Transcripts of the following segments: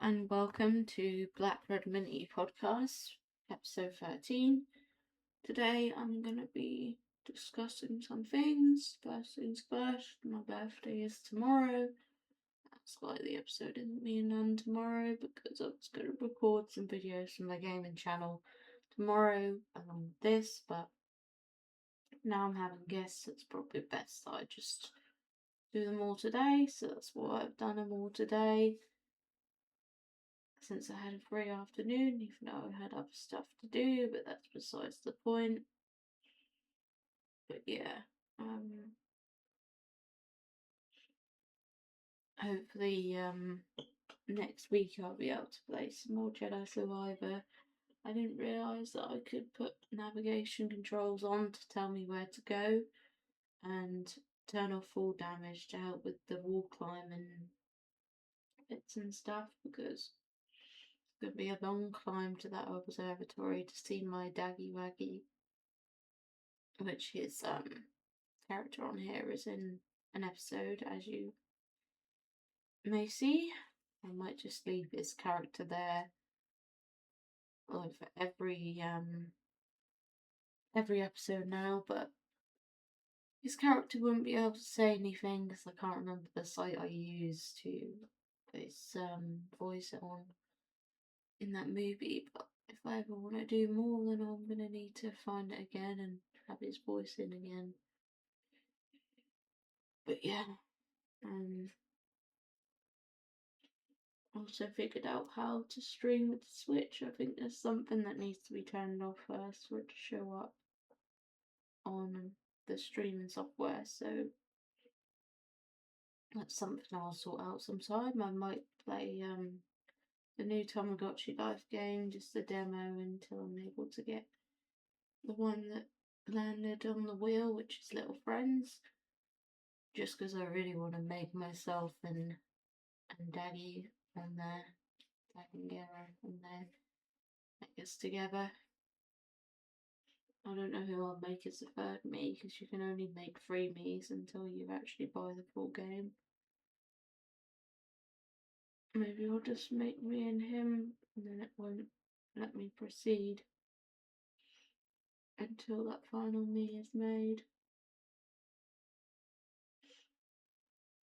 and welcome to Blackredmintypodcast, episode 13. Today I'm going to be discussing some things. First things first, my birthday is tomorrow. That's why the episode isn't being done tomorrow, because I was going to record some videos from my gaming channel tomorrow along with this, but now I'm having guests, it's probably best that I just do them all today, so that's why I've done them all today. Since I had a free afternoon, even though I had other stuff to do, but that's besides the point. But yeah, hopefully next week I'll be able to play some more Jedi Survivor. I didn't realise that I could put navigation controls on to tell me where to go and turn off full damage to help with the wall climbing bits and stuff, because it's going to be a long climb to that observatory to see my Daggy Waggy, which his character on here is in an episode, as you may see. I might just leave his character there for every episode now, but his character wouldn't be able to say anything because I can't remember the site I used to put his voice on in that movie. But if I ever want to do more, then I'm gonna need to find it again and have his voice in again. But yeah, also figured out how to stream with the Switch. I think there's something that needs to be turned off first for it to show up on the streaming software, so that's something I'll sort out sometime. I might play the new Tamagotchi Life game, just the demo, until I'm able to get the one that landed on the wheel, which is Little Friends, just because I really want to make myself and Daddy on there, Dad and Gera on there, make us together. I don't know who I'll make as the third me, because you can only make 3 me's until you actually buy the full game. Maybe I'll just make me and him, and then it won't let me proceed until that final me is made.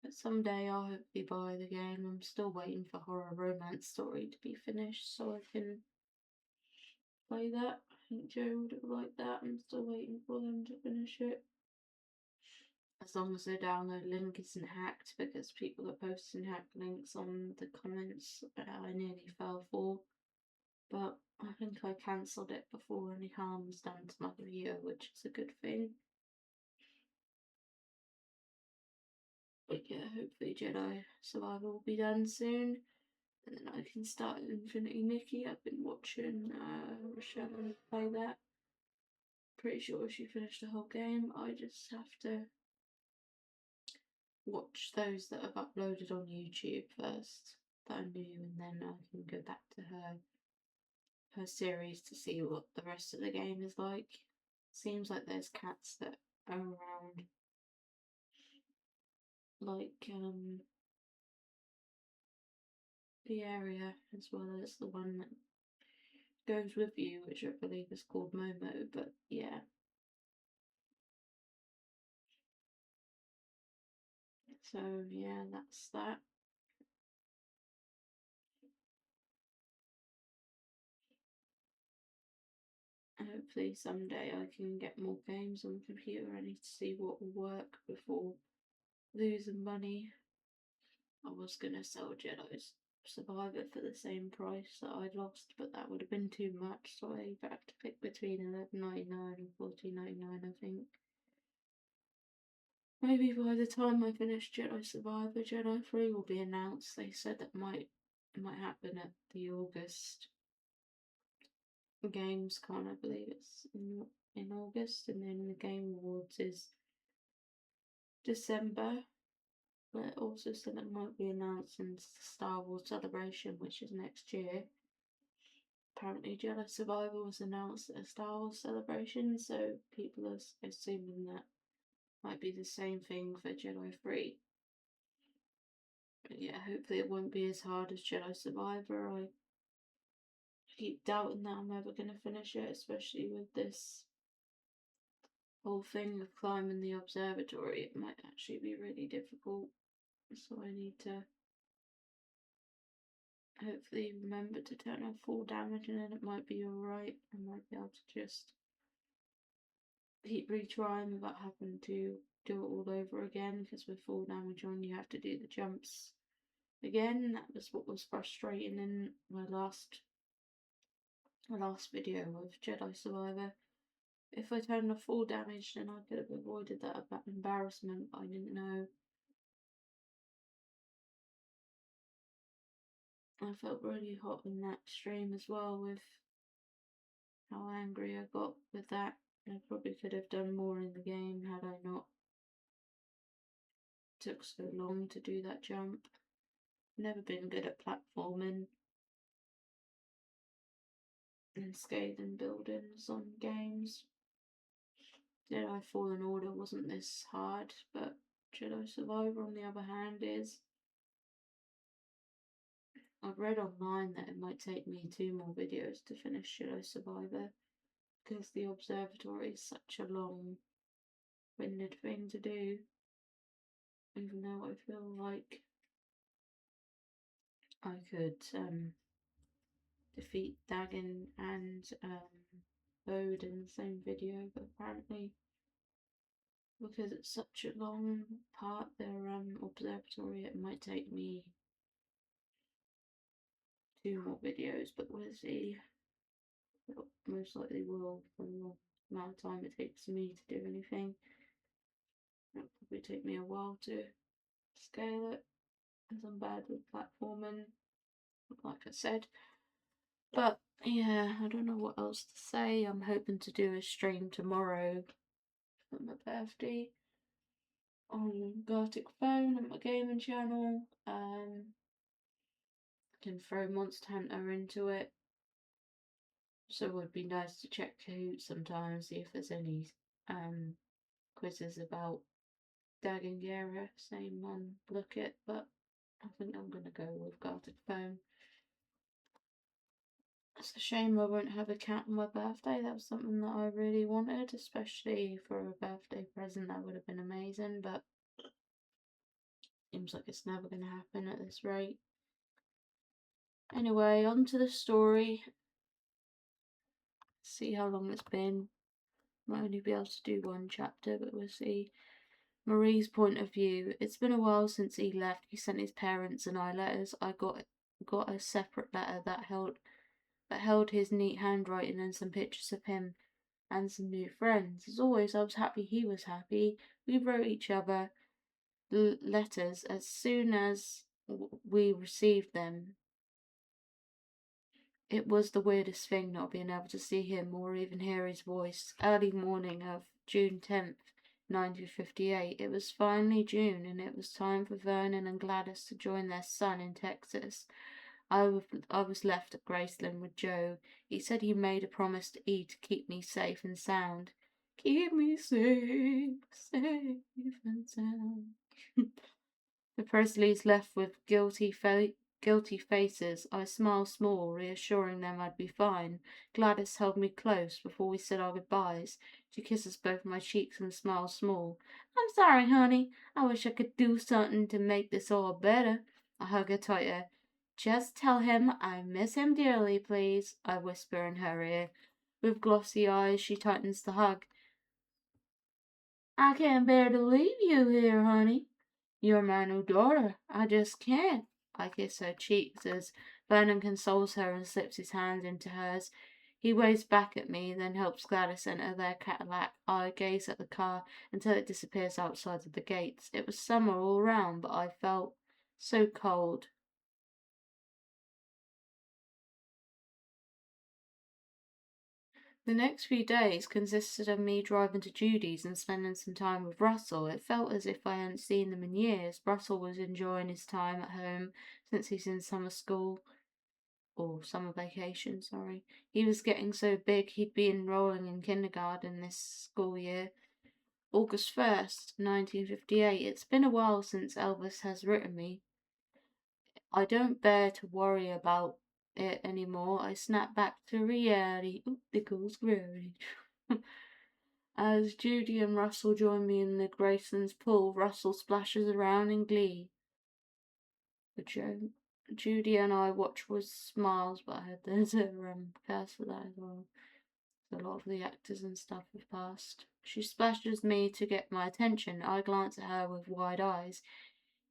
But someday I'll hopefully buy the game. I'm still waiting for Horror Romance Story to be finished so I can play that. I think Joe would have liked that. I'm still waiting for them to finish it. As long as the download link isn't hacked, because people are posting hacked links on the comments I nearly fell for. But I think I cancelled it before any harm was done to my computer, which is a good thing. But yeah, hopefully Jedi Survivor will be done soon, and then I can start Infinity Nikki. I've been watching Rochelle play that. Pretty sure she finished the whole game. I just have to watch those that have uploaded on YouTube first that I knew, and then I can go back to her series to see what the rest of the game is like. Seems like there's cats that are around, like the area, as well as the one that goes with you, which I believe is called Momo. But yeah, so yeah, that's that. Hopefully someday I can get more games on the computer. I need to see what will work before losing money. I was gonna sell Jedi Survivor for the same price that I'd lost, but that would have been too much, so I either had to pick between $11.99 and $14.99, I think. Maybe by the time I finish Jedi Survivor, Jedi 3 will be announced. They said that might happen at the August Gamescom, I believe it's in August, and then the Game Awards is December. But it also said it might be announced in Star Wars Celebration, which is next year. Apparently Jedi Survivor was announced at a Star Wars Celebration, so people are assuming that might be the same thing for Jedi 3. Yeah, hopefully it won't be as hard as Jedi Survivor. I keep doubting that I'm ever going to finish it, especially with this whole thing of climbing the observatory. It might actually be really difficult, so I need to hopefully remember to turn off full damage, and then it might be alright. I might be able to just keep retrying without having to do it all over again, because with full damage on you have to do the jumps again. That was what was frustrating in my last video with Jedi Survivor. If I turned off full damage, then I could have avoided that embarrassment, but I didn't know. I felt really hot in that stream as well with how angry I got with that. I probably could have done more in the game had I not took so long to do that jump. Never been good at platforming and scaling buildings on games. Jedi Fallen Order wasn't this hard, but Jedi Survivor on the other hand is. I've read online that it might take me 2 more videos to finish Jedi Survivor, because the observatory is such a long-winded thing to do, even though I feel like I could defeat Dagon and Bode in the same video, but apparently because it's such a long part, their observatory, it might take me 2 more videos, but we'll see. It most likely will, for the amount of time it takes me to do anything. It'll probably take me a while to scale it, because I'm bad with platforming, like I said. But yeah, I don't know what else to say. I'm hoping to do a stream tomorrow for my birthday on Gartic Phone and my gaming channel. I can throw Monster Hunter into it, so it would be nice to check Kahoot sometimes, see if there's any quizzes about Dagon Gera, same on Look It, but I think I'm gonna go with Gartic Phone. It's a shame I won't have a cat on my birthday. That was something that I really wanted, especially for a birthday present. That would have been amazing, but seems like it's never going to happen at this rate. Anyway, on to the story. See how long it's been. Might only be able to do 1 chapter, but we'll see. Marie's point of view. It's been a while since he left. He sent his parents and I letters. I got a separate letter that held his neat handwriting and some pictures of him and some new friends. As always, I was happy he was happy. We wrote each other letters as soon as we received them. It was the weirdest thing not being able to see him or even hear his voice. Early morning of June 10th, 1958. It was finally June, and it was time for Vernon and Gladys to join their son in Texas. I was left at Graceland with Joe. He said he made a promise to E to keep me safe and sound. Keep me safe, safe and sound. The Presleys left with guilty faces. I smiled small, reassuring them I'd be fine. Gladys held me close before we said our goodbyes. She kisses both my cheeks and smiles small. I'm sorry, honey. I wish I could do something to make this all better. I hug her tighter. Just tell him I miss him dearly, please, I whisper in her ear. With glossy eyes, she tightens the hug. I can't bear to leave you here, honey. You're my new daughter. I just can't. I kiss her cheeks as Vernon consoles her and slips his hand into hers. He waves back at me, then helps Gladys enter their Cadillac. I gaze at the car until it disappears outside of the gates. It was summer all round, but I felt so cold. The next few days consisted of me driving to Judy's and spending some time with Russell. It felt as if I hadn't seen them in years. Russell was enjoying his time at home since he's in summer school. Or summer vacation, sorry. He was getting so big he'd be enrolling in kindergarten this school year. August 1st, 1958. It's been a while since Elvis has written me. I don't bear to worry about it anymore. I snap back to reality. Oop, there goes gravity. As Judy and Russell join me in the Grayson's pool, Russell splashes around in glee. Judy and I watch with smiles, but I heard there's a cast for that as well. A lot of the actors and stuff have passed. She splashes me to get my attention. I glance at her with wide eyes.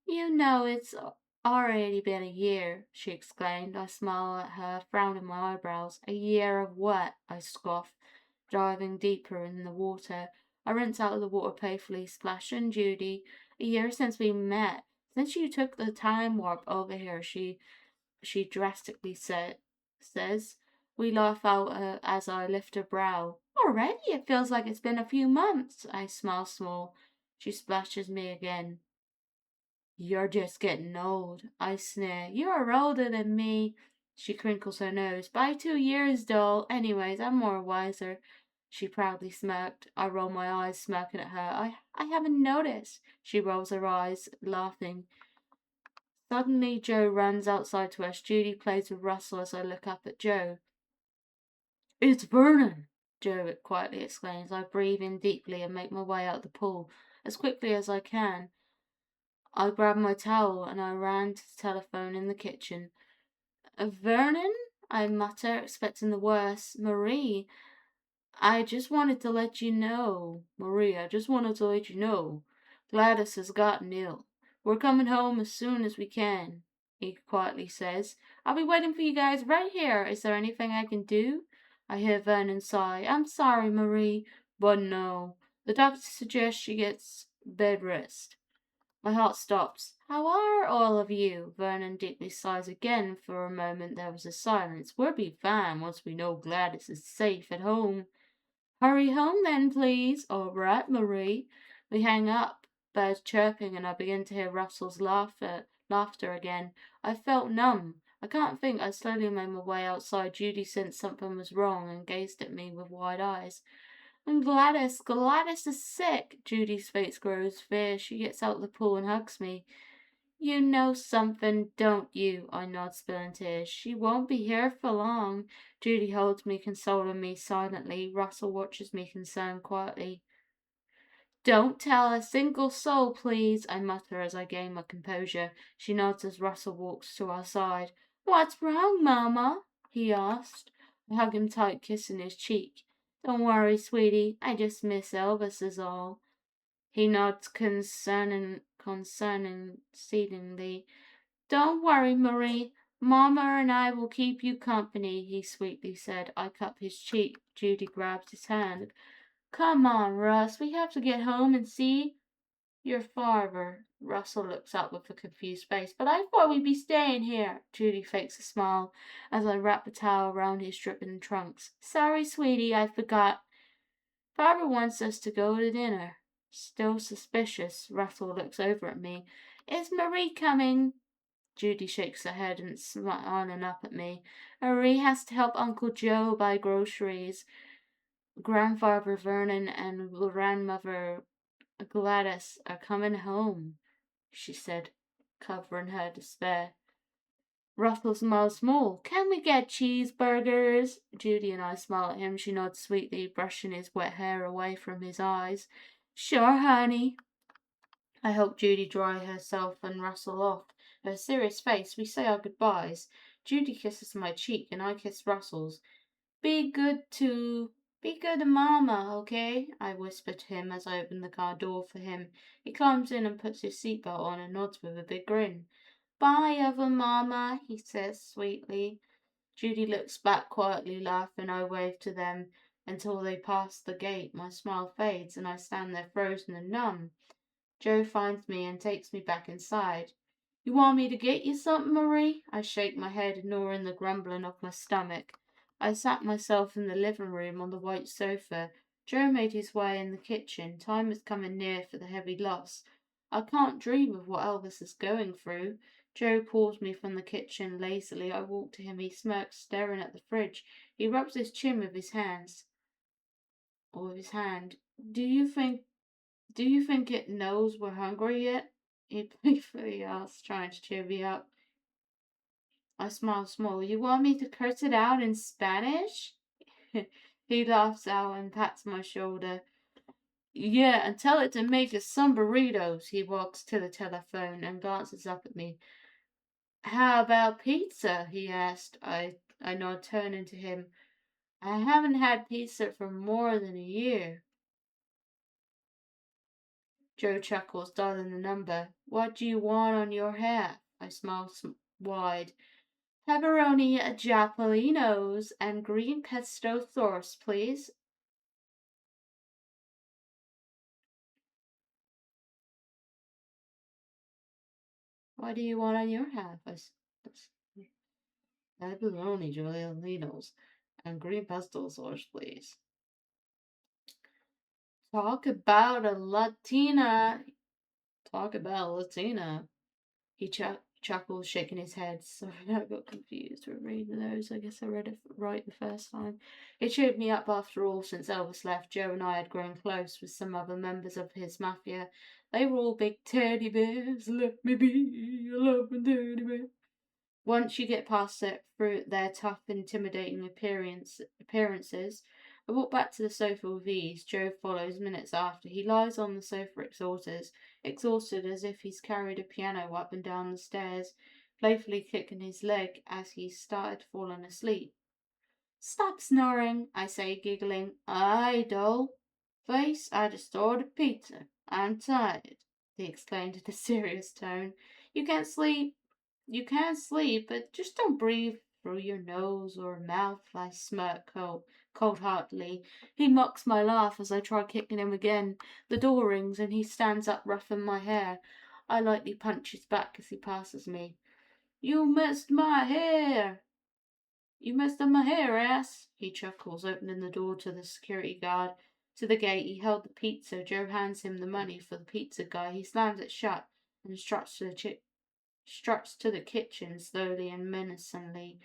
You know it's already been a year, she exclaimed. I smile at her, frowning my eyebrows. A year of what? I scoff, diving deeper in the water. I rinse out of the water playfully, splashing Judy. A year since we met. Since you took the time warp over here, she drastically says. We laugh out as I lift a brow. Already it feels like it's been a few months. I smile small. She splashes me again. You're just getting old. I sneer. You're older than me. She crinkles her nose. By 2 years, doll. Anyways, I'm more wiser. She proudly smirked. I roll my eyes, smirking at her. I haven't noticed. She rolls her eyes, laughing. Suddenly, Joe runs outside to us. Judy plays with Russell as I look up at Joe. It's Vernon, Joe quietly exclaims. I breathe in deeply and make my way out the pool as quickly as I can. I grab my towel and I ran to the telephone in the kitchen. Vernon? I mutter, expecting the worst. Marie, I just wanted to let you know. Marie, I just wanted to let you know. Gladys has gotten ill. We're coming home as soon as we can, he quietly says. I'll be waiting for you guys right here. Is there anything I can do? I hear Vernon sigh. I'm sorry, Marie, but no. The doctor suggests she gets bed rest. My heart stops. How are all of you? Vernon deeply sighs again. For a moment there was a silence. We'll be fine once we know Gladys is safe at home. Hurry home then, please. All right, Marie. We hang up, birds chirping, and I begin to hear Russell's laughter again. I felt numb. I can't think. I slowly made my way outside. Judy sensed something was wrong and gazed at me with wide eyes. And Gladys is sick. Judy's face grows fierce. She gets out of the pool and hugs me. You know something, don't you? I nod, spilling tears. She won't be here for long. Judy holds me, consoling me silently. Russell watches me, concerned quietly. Don't tell a single soul, please, I mutter as I gain my composure. She nods as Russell walks to our side. What's wrong, Mama? He asked. I hug him tight, kissing his cheek. Don't worry, sweetie. I just miss Elvis is all. He nods concerningly. Don't worry, Marie. Mama and I will keep you company, he sweetly said. I cup his cheek. Judy grabs his hand. Come on, Russ. We have to get home and see your father. Russell looks up with a confused face. But I thought we'd be staying here. Judy fakes a smile as I wrap the towel around his dripping trunks. Sorry, sweetie, I forgot. Father wants us to go to dinner. Still suspicious, Russell looks over at me. Is Marie coming? Judy shakes her head and smiling up at me. Marie has to help Uncle Joe buy groceries. Grandfather Vernon and grandmother Gladys are coming home, she said, covering her despair. Russell smiles small. Can we get cheeseburgers? Judy and I smile at him. She nods sweetly, brushing his wet hair away from his eyes. Sure, honey. I help Judy dry herself and Russell off. Her serious face, we say our goodbyes. Judy kisses my cheek and I kiss Russell's. Be good to Mama, okay? I whisper to him as I open the car door for him. He climbs in and puts his seatbelt on and nods with a big grin. Bye, other Mama, he says sweetly. Judy looks back quietly, laughing. I wave to them until they pass the gate. My smile fades and I stand there frozen and numb. Joe finds me and takes me back inside. You want me to get you something, Marie? I shake my head, ignoring the grumbling of my stomach. I sat myself in the living room on the white sofa. Joe made his way in the kitchen. Time is coming near for the heavy loss. I can't dream of what Elvis is going through. Joe pulls me from the kitchen lazily. I walk to him. He smirks, staring at the fridge. He rubs his chin with his hand. Do you think it knows we're hungry yet? He playfully asks, trying to cheer me up. I smile small. You want me to curse it out in Spanish? He laughs out and pats my shoulder. Yeah, and tell it to make us some burritos. He walks to the telephone and glances up at me. How about pizza? He asked. I nod, turning to him. I haven't had pizza for more than a year. Joe chuckles, dialing the number. What do you want on your half? I smile wide. Pepperoni Japalinos and green pesto sauce, please. What do you want on your half? Pepperoni Japalinos and green pesto sauce, please. Talk about a Latina. Talk about a Latina. He chuckled, shaking his head. Sorry, I got confused with reading those. I guess I read it right the first time. It cheered me up after all. Since Elvis left, Joe and I had grown close with some other members of his mafia. They were all big teddy bears. Let me be a loving teddy bear. Once you get past it through their tough, intimidating appearances, I walk back to the sofa with ease. Joe follows minutes after. He lies on the sofa exhausted as if he's carried a piano up and down the stairs, playfully kicking his leg as he started falling asleep. Stop snoring, I say, giggling. Aye, doll. Face, I just ordered pizza. I'm tired, he exclaimed in a serious tone. You can't sleep. You can sleep, but just don't breathe through your nose or mouth, I smirk cold-heartedly. He mocks my laugh as I try kicking him again. The door rings and he stands up, ruffling my hair. I lightly punch his back as he passes me. You missed my hair! You messed up my hair, ass, he chuckles, opening the door to the security guard. To the gate, he held the pizza. Joe hands him the money for the pizza guy. He slams it shut and struts to the kitchen slowly and menacingly.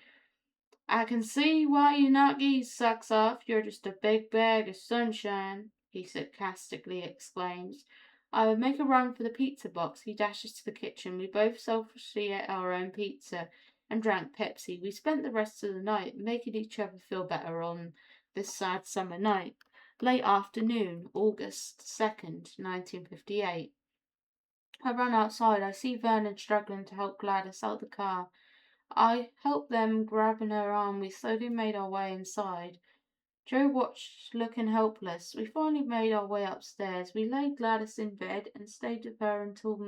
I can see why you knock these socks off. You're just a big bag of sunshine, he sarcastically exclaims. I would make a run for the pizza box. He dashes to the kitchen. We both selfishly ate our own pizza and drank Pepsi. We spent the rest of the night making each other feel better on this sad summer night. Late afternoon, August 2nd, 1958. I run outside. I see Vernon struggling to help Gladys out the car. I helped them, grabbing her arm. We slowly made our way inside. Joe watched, looking helpless. We finally made our way upstairs. We laid Gladys in bed and stayed with her until the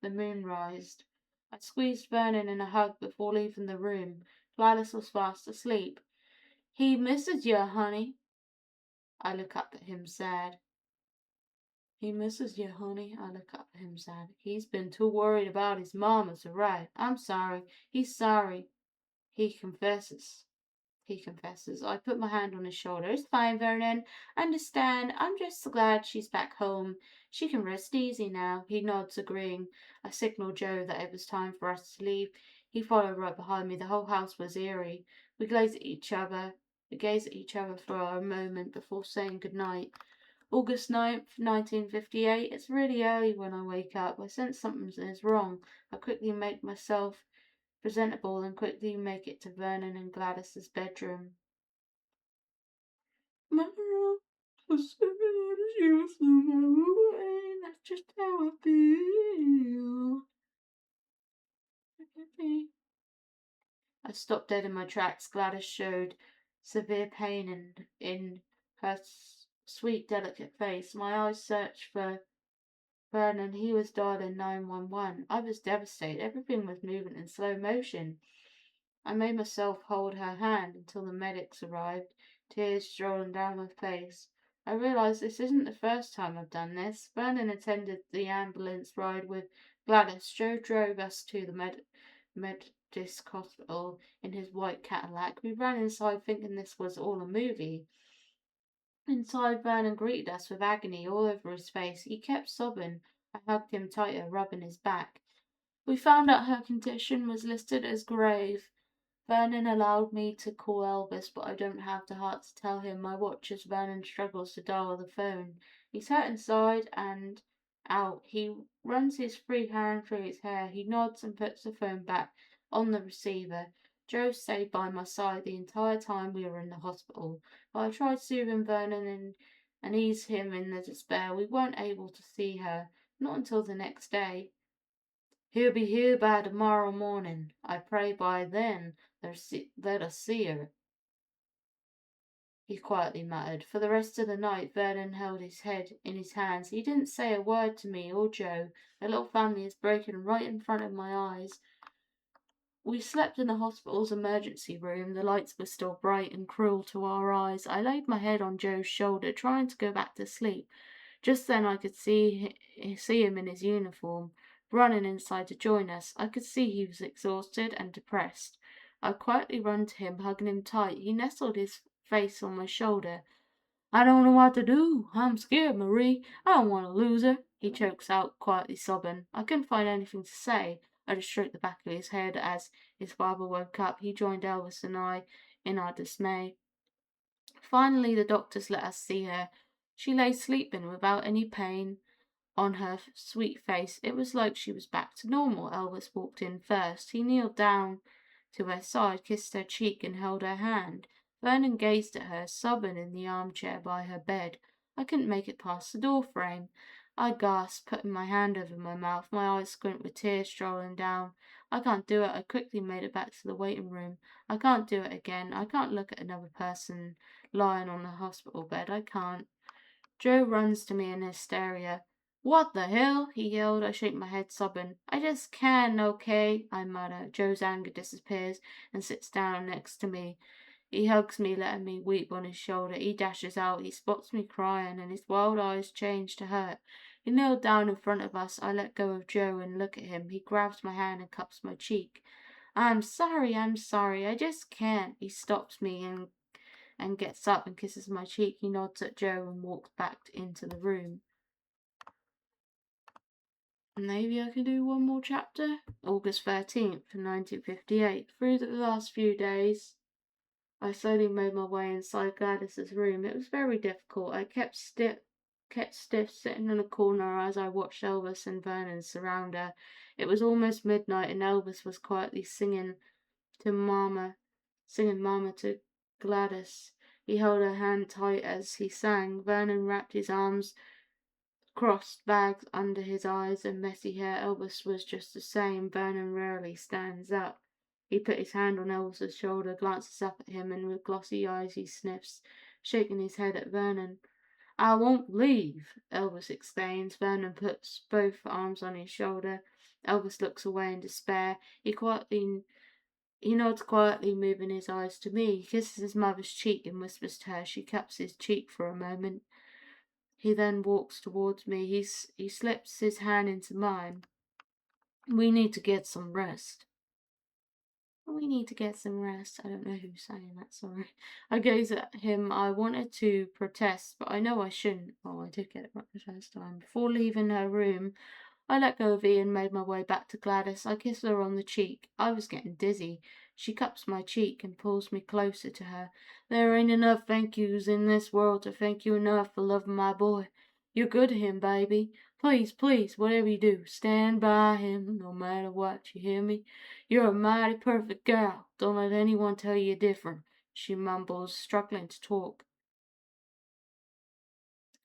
moon rised. I squeezed Vernon in a hug before leaving the room. Gladys was fast asleep. He misses you, honey. I look up at him sad. He misses you, honey. I look up at him sad. He's been too worried about his mama to write. I'm sorry. He's sorry. He confesses. He confesses. I put my hand on his shoulder. It's fine, Vernon. Understand. I'm just glad she's back home. She can rest easy now. He nods, agreeing. I signaled Joe that it was time for us to leave. He followed right behind me. The whole house was eerie. We gazed at each other. We gazed at each other for a moment before saying good night. August 9th, 1958. It's really early when I wake up. I sense something is wrong. I quickly make myself presentable and quickly make it to Vernon and Gladys's bedroom. Mara, that's just how I feel. I stopped dead in my tracks. Gladys showed severe pain in her sweet, delicate face. My eyes searched for Vernon. He was dialing 911. I was devastated. Everything was moving in slow motion. I made myself hold her hand until the medics arrived, tears strolling down my face. I realized this isn't the first time I've done this. Vernon attended the ambulance ride with Gladys. Joe drove us to the Medisc hospital in his white Cadillac. We ran inside thinking this was all a movie. Inside, Vernon greeted us with agony all over his face. He kept sobbing. I hugged him tighter, rubbing his back. We found out her condition was listed as grave. Vernon allowed me to call Elvis, but I don't have the heart to tell him. I watch as Vernon struggles to dial the phone. He's hurt inside and out. He runs his free hand through his hair. He nods and puts the phone back. on the receiver. Joe stayed by my side the entire time we were in the hospital, but I tried soothing Vernon and ease him in the despair. We weren't able to see her, not until the next day. He'll be here by tomorrow morning. I pray by then let us see her, he quietly muttered. For the rest of the night Vernon held his head in his hands. He didn't say a word to me or Joe. The little family is breaking right in front of my eyes. We slept in the hospital's emergency room. The lights were still bright and cruel to our eyes. I laid my head on Joe's shoulder, trying to go back to sleep. Just then I could see him in his uniform, running inside to join us. I could see he was exhausted and depressed. I quietly ran to him, hugging him tight. He nestled his face on my shoulder. I don't know what to do. I'm scared, Marie. I don't want to lose her, he chokes out, quietly sobbing. I couldn't find anything to say. I just stroked the back of his head as his father woke up. He joined Elvis and I in our dismay. Finally, the doctors let us see her. She lay sleeping without any pain on her sweet face. It was like she was back to normal. Elvis walked in first. He kneeled down to her side, kissed her cheek, and held her hand. Vernon gazed at her, sobbing in the armchair by her bed. I couldn't make it past the door frame. I gasped, putting my hand over my mouth. My eyes squint with tears strolling down. I can't do it. I quickly made it back to the waiting room. I can't do it again. I can't look at another person lying on the hospital bed. I can't. Joe runs to me in hysteria. What the hell? He yelled. I shake my head, sobbing. I just can't, okay? I mutter. Joe's anger disappears and sits down next to me. He hugs me, letting me weep on his shoulder. He dashes out. He spots me crying, and his wild eyes change to hurt. He kneeled down in front of us. I let go of Joe and look at him. He grabs my hand and cups my cheek. I'm sorry. I just can't. He stops me and gets up and kisses my cheek. He nods at Joe and walks back into the room. Maybe I could do one more chapter. August 13th, 1958. Through the last few days, I slowly made my way inside Gladys's room. It was very difficult. I kept stiff, sitting in a corner as I watched Elvis and Vernon surround her. It was almost midnight, and Elvis was quietly singing Mama to Gladys. He held her hand tight as he sang. Vernon wrapped his arms crossed, bags under his eyes and messy hair. Elvis was just the same. Vernon rarely stands up. He put his hand on Elvis's shoulder, glances up at him, and with glossy eyes he sniffs, shaking his head at Vernon. I won't leave, Elvis exclaims. Vernon puts both arms on his shoulder. Elvis looks away in despair. He nods quietly, moving his eyes to me. He kisses his mother's cheek and whispers to her. She cups his cheek for a moment. He then walks towards me. He slips his hand into mine. We need to get some rest. We need to get some rest. I don't know who's saying that, sorry. I gaze at him. I wanted to protest, but I know I shouldn't. Oh, I did get it right the first time. Before leaving her room, I let go of Ian and made my way back to Gladys. I kissed her on the cheek. I was getting dizzy. She cups my cheek and pulls me closer to her. There ain't enough thank yous in this world to thank you enough for loving my boy. You're good to him, baby. Please, whatever you do, stand by him no matter what, you hear me? You're a mighty perfect gal. Don't let anyone tell you different, she mumbles, struggling to talk.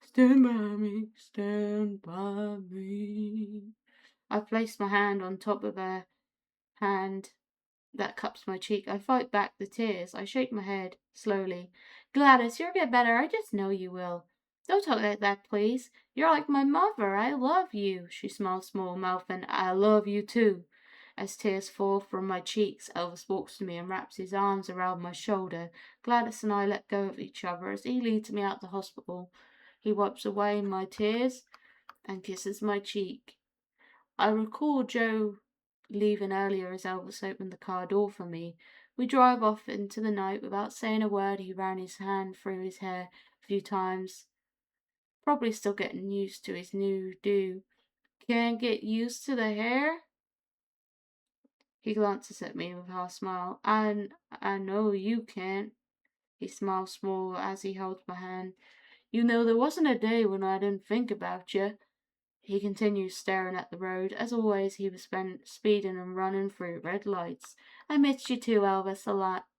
Stand by me, stand by me. I place my hand on top of her hand that cups my cheek. I fight back the tears. I shake my head slowly. Gladys, you'll get better. I just know you will. Don't talk like that, please. You're like my mother. I love you. She smiles small mouth, and I love you too. As tears fall from my cheeks, Elvis walks to me and wraps his arms around my shoulder. Gladys and I let go of each other as he leads me out the hospital. He wipes away my tears and kisses my cheek. I recall Joe leaving earlier as Elvis opened the car door for me. We drive off into the night without saying a word. He ran his hand through his hair a few times, probably still getting used to his new do. Can't get used to the hair? He glances at me with a half smile. I know you can't. He smiles small as he holds my hand. You know, there wasn't a day when I didn't think about you. He continues staring at the road. As always, he was speeding and running through red lights. I missed you too, Elvis.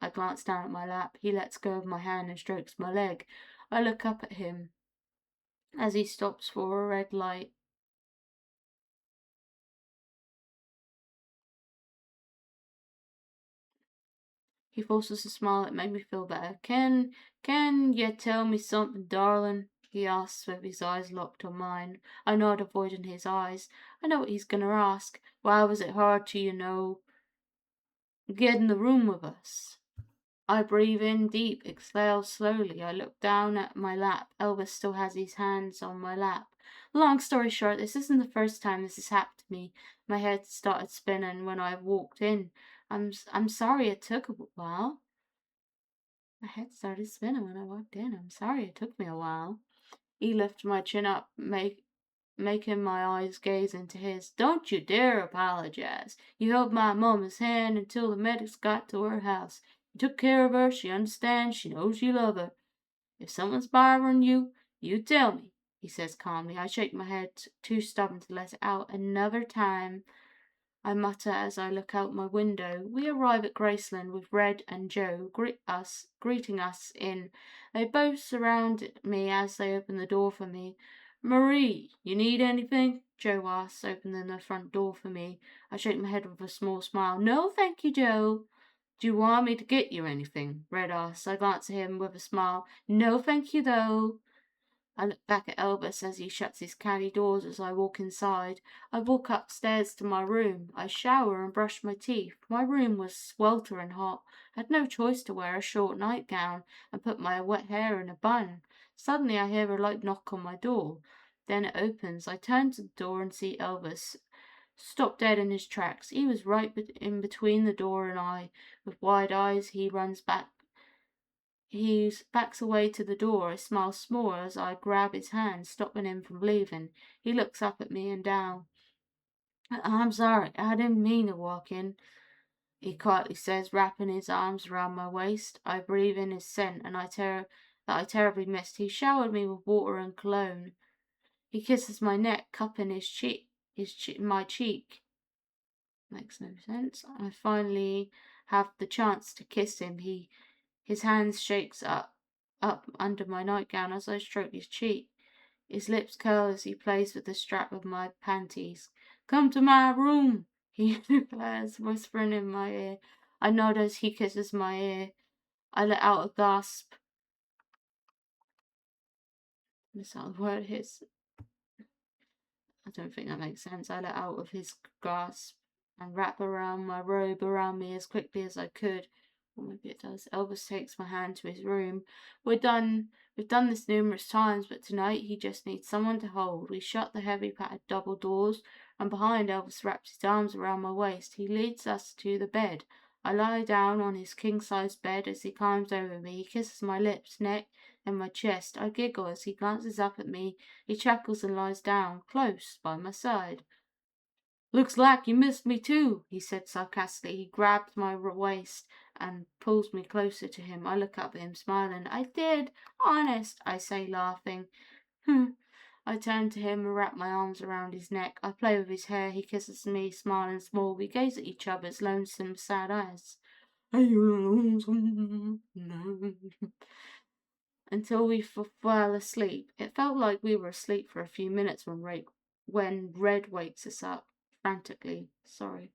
I glance down at my lap. He lets go of my hand and strokes my leg. I look up at him as he stops for a red light. He forces a smile that made me feel better. Can you tell me something, darling? He asks with his eyes locked on mine. I nod, avoiding his eyes. I know what he's going to ask. Why was it hard to, get in the room with us? I breathe in deep, exhale slowly. I look down at my lap. Elvis still has his hands on my lap. Long story short, this isn't the first time this has happened to me. My head started spinning when I walked in. I'm sorry it took a while. My head started spinning when I walked in. I'm sorry it took me a while. He lifted my chin up, making my eyes gaze into his. Don't you dare apologize. You held my mama's hand until the medics got to her house. You took care of her. She understands. She knows you love her. If someone's bothering you, you tell me, he says calmly. I shake my head, too stubborn to let it out. Another time, I mutter as I look out my window. We arrive at Graceland with Red and Joe greeting us in. They both surround me as they open the door for me. Marie, you need anything? Joe asks, opening the front door for me. I shake my head with a small smile. No, thank you, Joe. Do you want me to get you anything? Red asks. I glance at him with a smile. No, thank you, though. I look back at Elvis as he shuts his caddy doors as I walk inside. I walk upstairs to my room. I shower and brush my teeth. My room was sweltering hot. I had no choice to wear a short nightgown and put my wet hair in a bun. Suddenly I hear a light knock on my door. Then it opens. I turn to the door and see Elvis stop dead in his tracks. He was right in between the door and I. With wide eyes, he runs back. He backs away to the door. I smile small as I grab his hand, stopping him from leaving. He looks up at me and down. I'm sorry, I didn't mean to walk in, he quietly says, wrapping his arms around my waist. I breathe in his scent and that I terribly missed. He showered me with water and cologne. He kisses my neck, cupping my cheek. Makes no sense. I finally have the chance to kiss him. His hands shakes up under my nightgown as I stroke his cheek. His lips curl as he plays with the strap of my panties. Come to my room, he declares, whispering in my ear. I nod as he kisses my ear. I let out a gasp. That's how the word hits. I don't think that makes sense. I let out of his grasp and wrap around my robe around me as quickly as I could. Or maybe it does. Elvis takes my hand to his room. We've done this numerous times, but tonight he just needs someone to hold. We shut the heavy padded double doors, and behind Elvis wraps his arms around my waist. He leads us to the bed. I lie down on his king-size bed as he climbs over me. He kisses my lips, neck, and my chest. I giggle as he glances up at me. He chuckles and lies down, close by my side. Looks like you missed me too, he said sarcastically. He grabs my waist and pulls me closer to him. I look up at him, smiling. I did. Honest, I say, laughing. I turn to him and wrap my arms around his neck. I play with his hair. He kisses me, smiling small. We gaze at each other's lonesome, sad eyes. Are you lonesome? No. Until we fell asleep. It felt like we were asleep for a few minutes when Red wakes us up frantically. Sorry.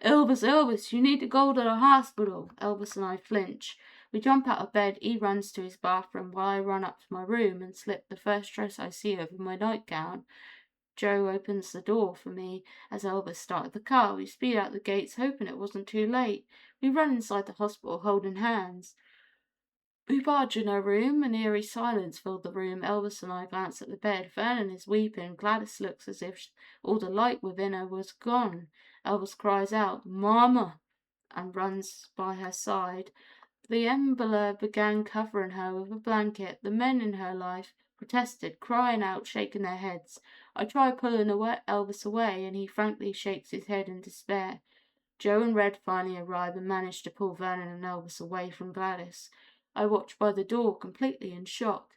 Elvis, you need to go to the hospital. Elvis and I flinch. We jump out of bed. He runs to his bathroom while I run up to my room and slip the first dress I see over my nightgown. Joe opens the door for me as Elvis started the car. We speed out the gates, hoping it wasn't too late. We run inside the hospital, holding hands. We barge in her room. An eerie silence filled the room. Elvis and I glance at the bed. Vernon is weeping. Gladys looks as if all the light within her was gone. Elvis cries out, Mama, and runs by her side. The Embler began covering her with a blanket. The men in her life protested, crying out, shaking their heads. I try pulling Elvis away, and he frankly shakes his head in despair. Joe and Red finally arrive and manage to pull Vernon and Elvis away from Gladys. I watch by the door, completely in shock.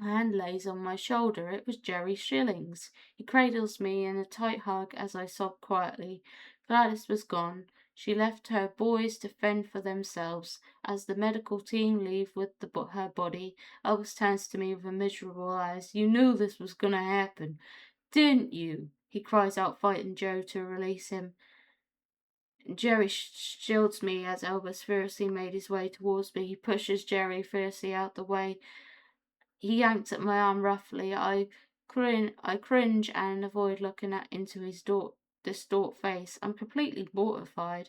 A hand lays on my shoulder. It was Jerry Shillings. He cradles me in a tight hug as I sob quietly. Gladys was gone. She left her boys to fend for themselves. As the medical team leave with her body, Elvis turns to me with miserable eyes. You knew this was going to happen, didn't you? He cries out, fighting Joe to release him. Jerry shields me as Elvis fiercely made his way towards me. He pushes Jerry fiercely out the way. He yanks at my arm roughly. I cringe and avoid looking into his distraught face. I'm completely mortified.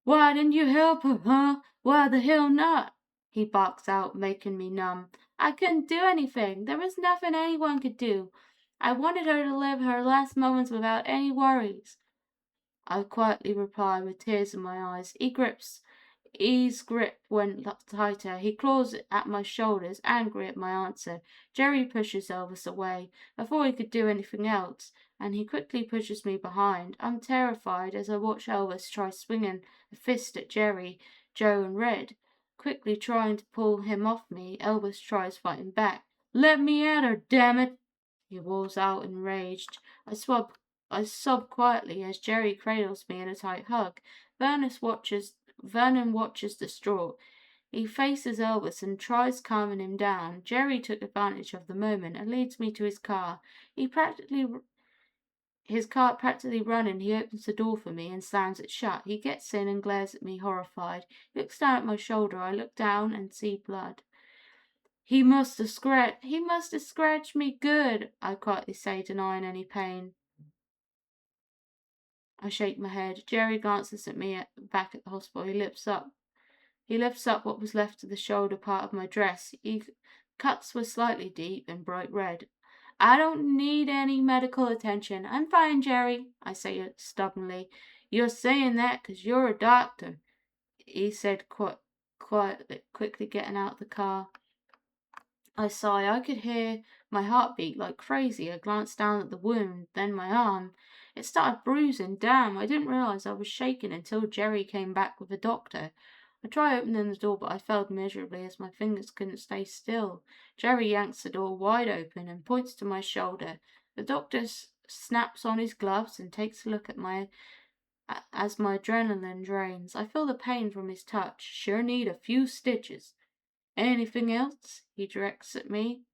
Why didn't you help her, huh? Why the hell not? He barks out, making me numb. I couldn't do anything. There was nothing anyone could do. I wanted her to live her last moments without any worries. I quietly reply with tears in my eyes. His grip went tighter. He claws at my shoulders, angry at my answer. Jerry pushes Elvis away before he could do anything else, and he quickly pushes me behind. I'm terrified as I watch Elvis try swinging a fist at Jerry, Joe, and Red. Quickly trying to pull him off me, Elvis tries fighting back. Let me at her, damn it! He roars out enraged. I sob quietly as Jerry cradles me in a tight hug. Vernon watches distraught. He faces Elvis and tries calming him down. Jerry took advantage of the moment and leads me to his car. His car practically running, he opens the door for me and slams it shut. He gets in and glares at me horrified. He looks down at my shoulder. I look down and see blood. He must have scratched me good, I quietly say, denying any pain. I shake my head. Jerry glances at me back at the hospital. He lifts up what was left of the shoulder part of my dress. Cuts were slightly deep and bright red. I don't need any medical attention. I'm fine, Jerry, I say stubbornly. You're saying that 'cause you're a doctor, he said quickly getting out of the car. I sigh. I could hear my heart beat like crazy. I glanced down at the wound, then my arm. It started bruising. Damn, I didn't realize I was shaking until Jerry came back with a doctor. I tried opening the door, but I failed miserably as my fingers couldn't stay still. Jerry yanks the door wide open and points to my shoulder. The doctor snaps on his gloves and takes a look at as my adrenaline drains. I feel the pain from his touch. Sure need a few stitches. Anything else? He directs at me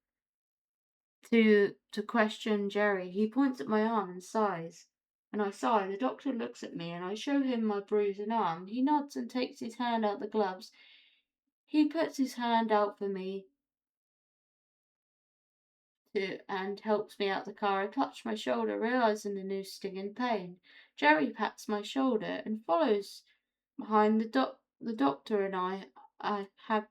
to question Jerry. He points at my arm and sighs. And I sigh. The doctor looks at me and I show him my bruising arm. He nods and takes his hand out the gloves. He puts his hand out for me and helps me out the car. I clutch my shoulder, realizing the new stinging pain. Jerry pats my shoulder and follows behind the doctor and I have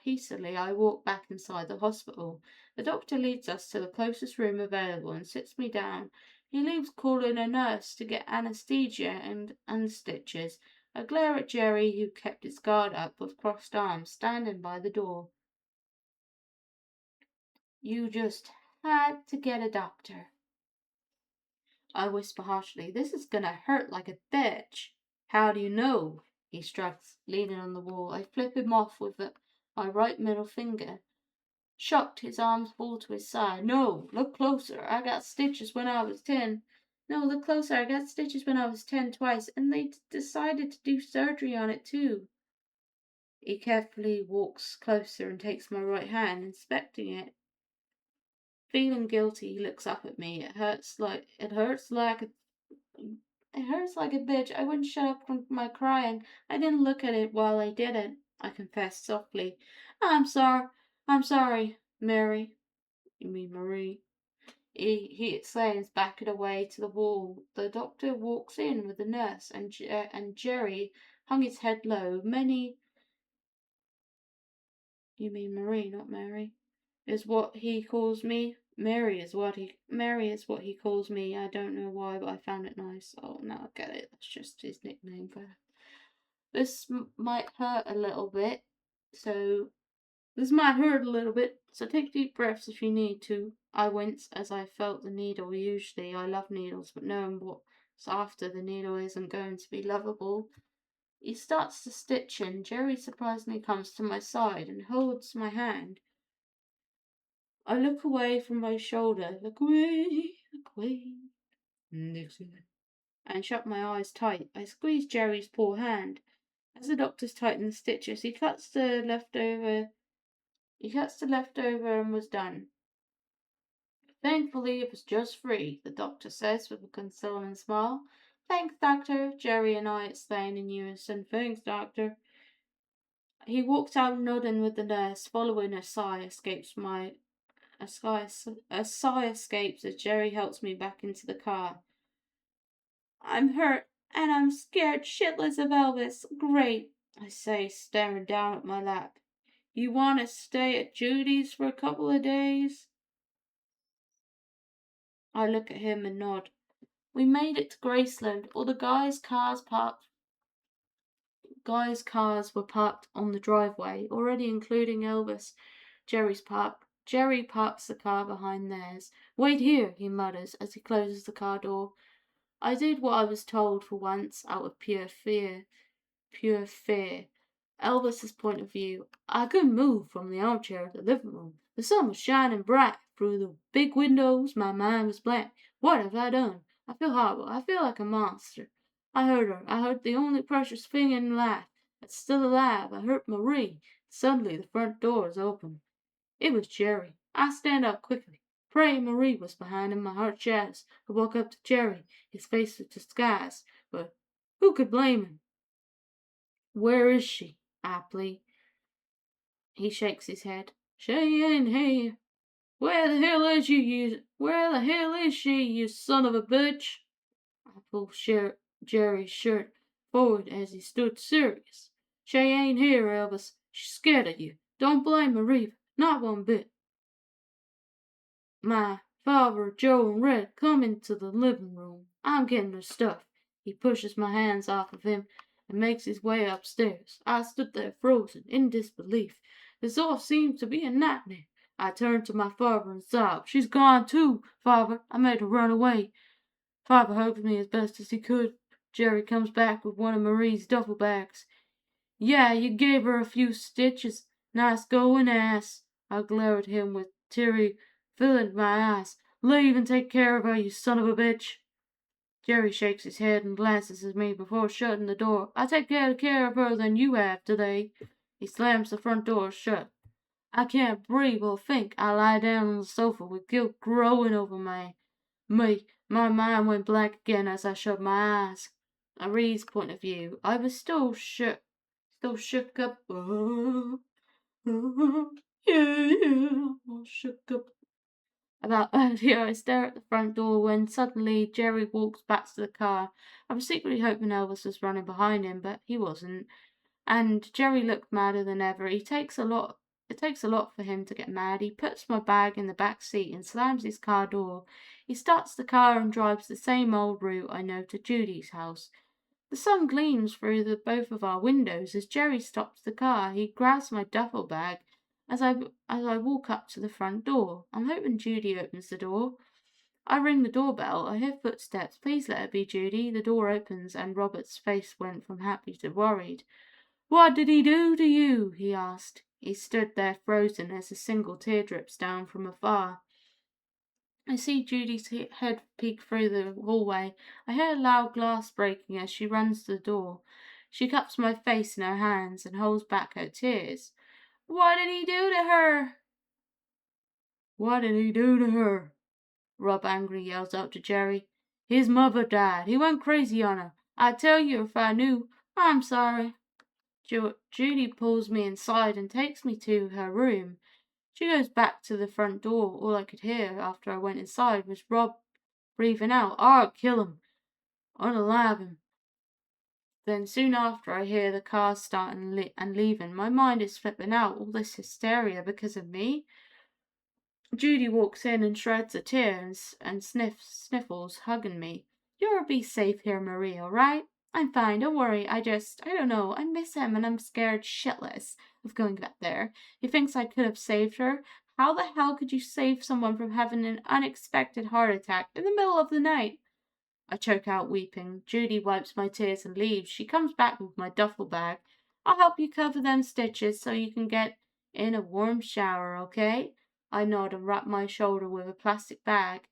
hastily, I walk back inside the hospital. The doctor leads us to the closest room available and sits me down. He leaves calling a nurse to get anesthesia and stitches. I glare at Jerry, who kept his guard up with crossed arms, standing by the door. You just had to get a doctor, I whisper harshly. This is gonna hurt like a bitch. How do you know? He struts, leaning on the wall. I flip him off with my right middle finger. Shocked, his arms fall to his side. No, look closer. I got stitches when I was 10. No, look closer. I got stitches when I was 10 twice, and they decided to do surgery on it too. He carefully walks closer and takes my right hand, inspecting it. Feeling guilty, he looks up at me. It hurts like a bitch. I wouldn't shut up from my crying. I didn't look at it while I did it, I confessed softly. I'm sorry, Mary. You mean Marie? He exclaims, backing away to the wall. The doctor walks in with the nurse, and Jerry hung his head low. You mean Marie, not Mary, is what he calls me. Mary is what he calls me. I don't know why, but I found it nice. Oh, now I get it. That's just his nickname for her. This might hurt a little bit, so take deep breaths if you need to. I winced as I felt the needle. Usually I love needles, but knowing what's after the needle isn't going to be lovable. He starts to stitch in. Jerry surprisingly comes to my side and holds my hand. I look away from my shoulder. Look away, and shut my eyes tight. I squeeze Jerry's poor hand. As the doctors tighten the stitches, he cuts the leftover and was done. Thankfully, it was just 3, the doctor says with a consoling smile. Thanks, doctor, Jerry and I exclaim in unison. Thanks, doctor. He walks out nodding with the nurse. Following a sigh escapes as Jerry helps me back into the car. I'm hurt, and I'm scared shitless of Elvis. Great, I say, staring down at my lap. You want to stay at Judy's for a couple of days? I look at him and nod. We made it to Graceland. All the guys' cars were parked on the driveway, already including Elvis. Jerry parks the car behind theirs. Wait here, he mutters as he closes the car door. I did what I was told for once, out of pure fear. Elvis's point of view. I couldn't move from the armchair to the living room. The sun was shining bright through the big windows. My mind was blank. What have I done? I feel horrible. I feel like a monster. I hurt her. I hurt the only precious thing in life that's still alive. I hurt Marie. Suddenly the front door is open. It was Jerry. I stand up quickly. Praying Marie was behind him. My heart shatters. I walk up to Jerry. His face was disguised, but who could blame him? Where is she? I plead. He shakes his head. She ain't here. Where the hell is she, you son of a bitch? I pulled Jerry's shirt forward as he stood serious. She ain't here, Elvis. She's scared of you. Don't blame Marie, not one bit. My father, Joe, and Red come into the living room. I'm getting her stuff. He pushes my hands off of him and makes his way upstairs. I stood there frozen, in disbelief. This all seemed to be a nightmare. I turned to my father and sobbed. She's gone too, Father. I made her run away. Father hugs me as best as he could. Jerry comes back with one of Marie's duffel bags. Yeah, you gave her a few stitches. Nice going, ass. I glare at him with teary filling my eyes. Leave and take care of her, you son of a bitch. Jerry shakes his head and glances at me before shutting the door. I take better care of her than you have today. He slams the front door shut. I can't breathe or think. I lie down on the sofa with guilt growing over me. My mind went blank again as I shut my eyes. Marie's point of view. I was still shook up. All shook up. About earlier, I stare at the front door when suddenly Jerry walks back to the car. I was secretly hoping Elvis was running behind him, but he wasn't. And Jerry looked madder than ever. It takes a lot for him to get mad. He puts my bag in the back seat and slams his car door. He starts the car and drives the same old route I know to Judy's house. The sun gleams through both of our windows as Jerry stops the car. He grabs my duffel bag as I walk up to the front door. I'm hoping Judy opens the door. I ring the doorbell. I hear footsteps. Please let it be Judy. The door opens and Robert's face went from happy to worried. What did he do to you? He asked. He stood there frozen as a single tear drips down from afar. I see Judy's head peek through the hallway. I hear a loud glass breaking as she runs to the door. She cups my face in her hands and holds back her tears. What did he do to her? What did he do to her? Rob angrily yells out to Jerry. His mother died. He went crazy on her. I'd tell you if I knew. I'm sorry. Judy pulls me inside and takes me to her room. She goes back to the front door. All I could hear after I went inside was Rob breathing out, I'll kill him. Unalive him. Then soon after I hear the cars starting and leaving. My mind is flipping out. All this hysteria because of me? Judy walks in and shreds a tear and sniffles, hugging me. You'll be safe here, Marie, all right? I'm fine, don't worry. I don't know. I miss him and I'm scared shitless of going back there. He thinks I could have saved her. How the hell could you save someone from having an unexpected heart attack in the middle of the night? I choke out weeping. Judy wipes my tears and leaves. She comes back with my duffel bag. I'll help you cover them stitches so you can get in a warm shower, okay? I nod and wrap my shoulder with a plastic bag.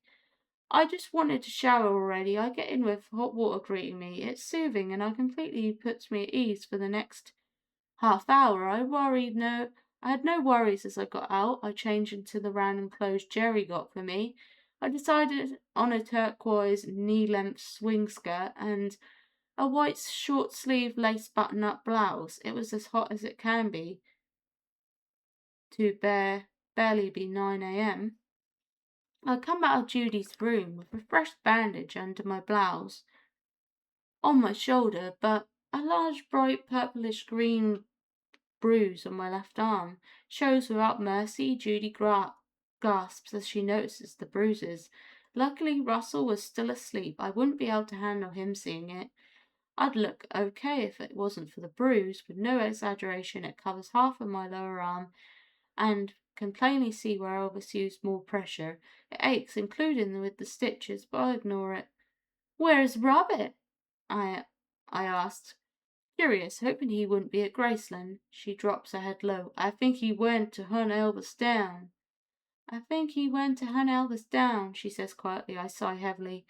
I just wanted to shower already. I get in with hot water greeting me. It's soothing and completely puts me at ease for the next half hour. I had no worries as I got out. I changed into the random clothes Jerry got for me. I decided on a turquoise knee-length swing skirt and a white short-sleeve lace button-up blouse. It was as hot as it can be to barely be 9 a.m. I come out of Judy's room with a fresh bandage under my blouse on my shoulder, but a large, bright, purplish green bruise on my left arm shows without mercy. Judy gasps as she notices the bruises. Luckily, Russell was still asleep. I wouldn't be able to handle him seeing it. I'd look okay if it wasn't for the bruise. With no exaggeration, it covers half of my lower arm and can plainly see where Elvis used more pressure. It aches, including with the stitches, but I ignore it. "Where's Robert?" I asked, curious, hoping he wouldn't be at Graceland. She drops her head low. "I think he went to hunt Elvis down." "I think he went to hunt Elvis down," she says quietly. I sigh heavily.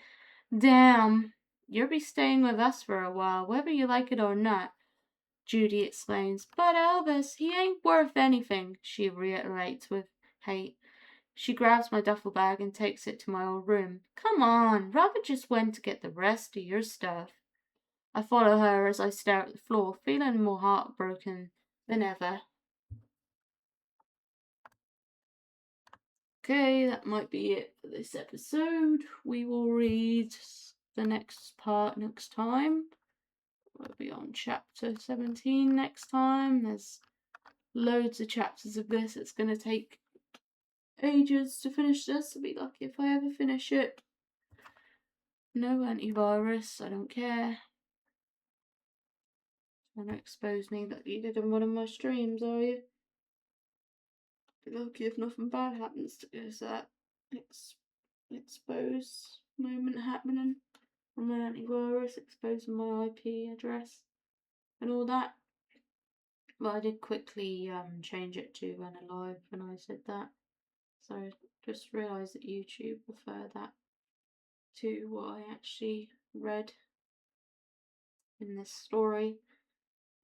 "Damn. You'll be staying with us for a while, whether you like it or not," Judy explains. "But Elvis, he ain't worth anything," she reiterates with hate. She grabs my duffel bag and takes it to my old room. "Come on, Robert just went to get the rest of your stuff." I follow her as I stare at the floor, feeling more heartbroken than ever. Okay, that might be it for this episode. We will read the next part next time. We'll be on chapter 17 next time. There's loads of chapters of this. It's going to take ages to finish this. I'll be lucky if I ever finish it. No antivirus, I don't care. Don't expose me that you did in one of my streams, are you? Be lucky if nothing bad happens to that expose moment happening from an antivirus exposing my IP address and all that. But I did quickly change it to when alive when I said that. So I just realised that YouTube prefer that to what I actually read in this story.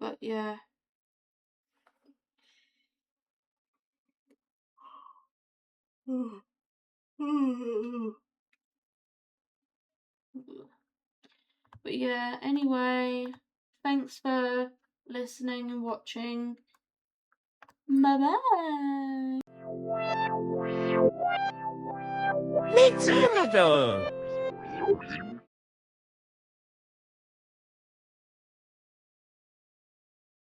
But yeah. But yeah, anyway, thanks for listening and watching. Bye bye. Midsummer.